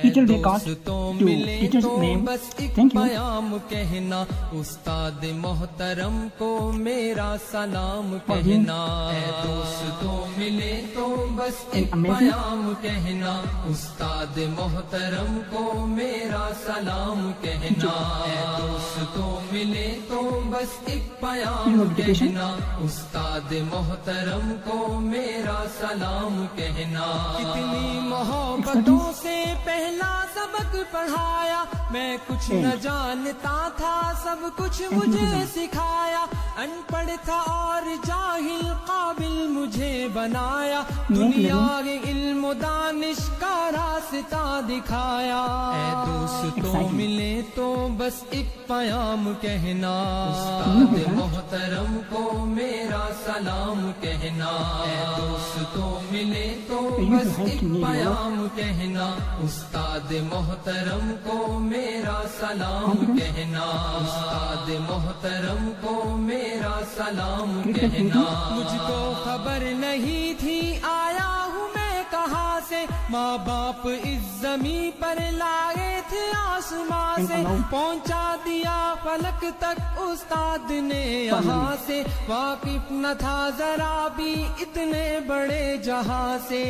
teacher record to teacher's name. Thank you. کہنا استاد محترم کو میرا سلام کہنا اے دوستوں ملے تو بس ایک پیام کہنا استاد محترم کو میرا سلام کہنا اے دوستوں ملے تو بس ایک پیام کہنا استاد محترم کو میرا سلام کہنا کتنی محبتوں سے پہلا سبق پڑھایا میں کچھ نہ جانتا تھا سب کچھ مجھے سکھایا ان پڑھ تھا اور جاہل قابل مجھے بنایا دنیا کے علم و دانش کا راستہ دکھایا اے دوستوں ملے تو بس ایک پیام کہنا استاد محترم کو میرا سلام کہنا اے دوستوں ملے تو بس ایک پیام کہنا استاد محترم کو میرا سلام کہنا استاد محترم کو میرا سلام کہنا مجھ کو خبر نہیں تھی آیا ہوں میں کہاں سے ماں باپ اس زمین پر لائے تھے آسمان سے پہنچا دیا فلک تک استاد نے یہاں سے واقف نہ تھا ذرا بھی اتنے بڑے جہاں سے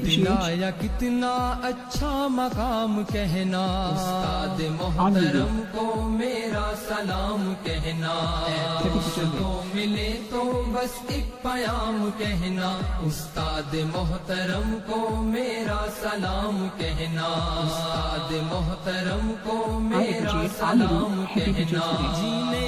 دلایا کتنا اچھا مقام کہنا استاد محترم کو میرا سلام کہنا اے دوستوں ملے تو بس ایک پیام کہنا استاد محترم کو میرا سلام کہنا استاد محترم کو میرا سلام کہنا جینے